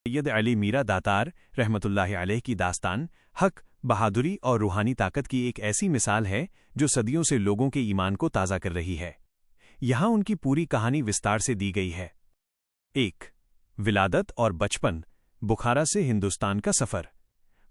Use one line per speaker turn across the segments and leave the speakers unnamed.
सैयद अली मीरा दातार रहमतुल्लाहि अलैह की दास्तान हक, बहादुरी और रूहानी ताकत की एक ऐसी मिसाल है जो सदियों से लोगों के ईमान को ताज़ा कर रही है। यहाँ उनकी पूरी कहानी विस्तार से दी गई है। 1. विलादत और बचपन, बुखारा से हिंदुस्तान का सफ़र।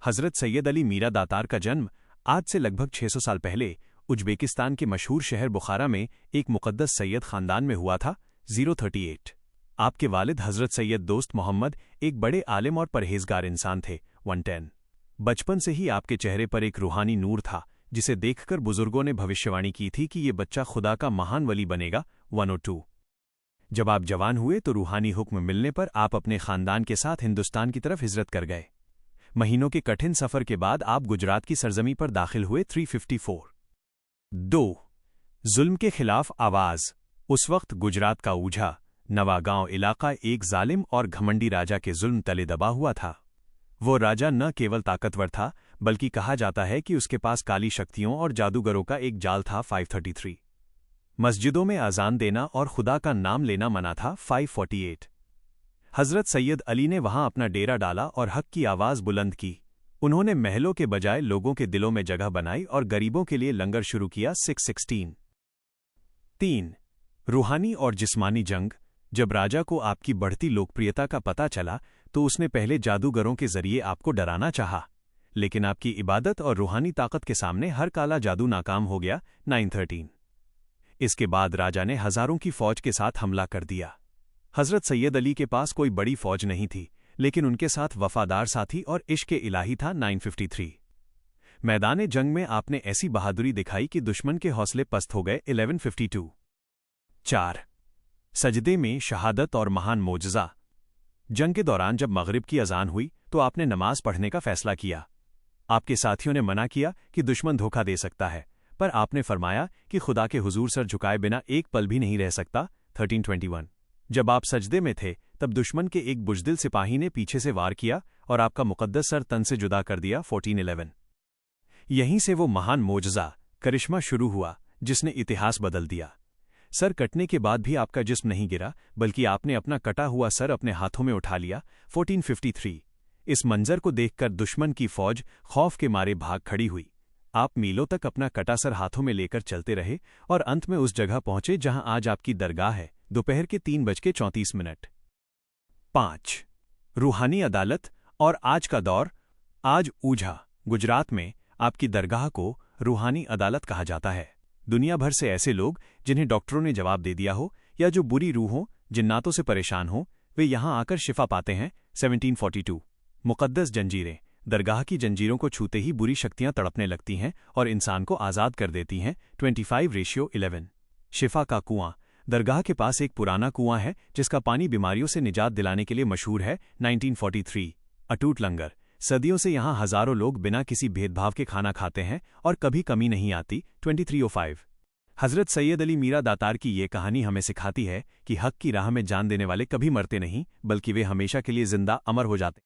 हज़रत सैयद अली मीरा दातार का जन्म आज से लगभग 600 साल पहले उज्बेकिस्तान के मशहूर शहर बुखारा में एक मुक़द्दस सैयद ख़ानदान में हुआ था। 038। आपके वालिद हज़रत सैयद दोस्त मोहम्मद एक बड़े आलिम और परहेजगार इंसान थे। 110। बचपन से ही आपके चेहरे पर एक रूहानी नूर था जिसे देखकर बुजुर्गों ने भविष्यवाणी की थी कि ये बच्चा खुदा का महान वली बनेगा। 102। जब आप जवान हुए तो रूहानी हुक्म मिलने पर आप अपने खानदान के साथ हिंदुस्तान की तरफ हिजरत कर गए। महीनों के कठिन सफ़र के बाद आप गुजरात की सरजमी पर दाखिल हुए। 354। 2. जुल्म के खिलाफ आवाज़। उस वक्त गुजरात का ऊझा नवागांव इलाका एक जालिम और घमंडी राजा के जुल्म तले दबा हुआ था। वो राजा न केवल ताकतवर था बल्कि कहा जाता है कि उसके पास काली शक्तियों और जादूगरों का एक जाल था। 533। मस्जिदों में अजान देना और खुदा का नाम लेना मना था। 548। हज़रत सैयद अली ने वहां अपना डेरा डाला और हक की आवाज़ बुलंद की। उन्होंने महलों के बजाय लोगों के दिलों में जगह बनाई और गरीबों के लिए लंगर शुरू किया। 616। 3. रूहानी और जिस्मानी जंग। जब राजा को आपकी बढ़ती लोकप्रियता का पता चला तो उसने पहले जादूगरों के जरिए आपको डराना चाहा, लेकिन आपकी इबादत और रूहानी ताकत के सामने हर काला जादू नाकाम हो गया। 913। इसके बाद राजा ने हज़ारों की फौज के साथ हमला कर दिया। हज़रत सैयद अली के पास कोई बड़ी फौज नहीं थी, लेकिन उनके साथ वफादार साथी और इश्क़ इलाही था। 953। मैदान जंग में आपने ऐसी बहादुरी दिखाई कि दुश्मन के हौसले पस्त हो गए। 1152। 4. सजदे में शहादत और महान मोजज़ा। जंग के दौरान जब मगरिब की अजान हुई तो आपने नमाज पढ़ने का फैसला किया। आपके साथियों ने मना किया कि दुश्मन धोखा दे सकता है, पर आपने फरमाया कि खुदा के हुजूर सर झुकाए बिना एक पल भी नहीं रह सकता। 1321। जब आप सजदे में थे तब दुश्मन के एक बुजदिल सिपाही ने पीछे से वार किया और आपका मुक़द्दस सर तन से जुदा कर दिया। 1411। यहीं से वो महान मोजज़ा करिश्मा शुरू हुआ जिसने इतिहास बदल दिया। सर कटने के बाद भी आपका जिस्म नहीं गिरा, बल्कि आपने अपना कटा हुआ सर अपने हाथों में उठा लिया। 1453। इस मंजर को देखकर दुश्मन की फौज खौफ के मारे भाग खड़ी हुई। आप मीलों तक अपना कटा सर हाथों में लेकर चलते रहे और अंत में उस जगह पहुंचे जहां आज आपकी दरगाह है। दोपहर के 3:34। 5. रूहानी अदालत और आज का दौर। आज ऊझा गुजरात में आपकी दरगाह को रूहानी अदालत कहा जाता है। दुनिया भर से ऐसे लोग जिन्हें डॉक्टरों ने जवाब दे दिया हो या जो बुरी रूहों जिन्नातों से परेशान हो, वे यहां आकर शिफा पाते हैं। 1742। मुक़द्दस जंजीरें। दरगाह की जंजीरों को छूते ही बुरी शक्तियां तड़पने लगती हैं और इंसान को आज़ाद कर देती हैं। 25:11। शिफा का कुआं। दरगाह के पास एक पुराना कुआं है जिसका पानी बीमारियों से निजात दिलाने के लिए मशहूर है। 1943। अटूट लंगर। सदियों से यहाँ हज़ारों लोग बिना किसी भेदभाव के खाना खाते हैं और कभी कमी नहीं आती। 2305। हज़रत सैयद अली मीरा दातार की ये कहानी हमें सिखाती है कि हक की राह में जान देने वाले कभी मरते नहीं, बल्कि वे हमेशा के लिए जिंदा अमर हो जाते।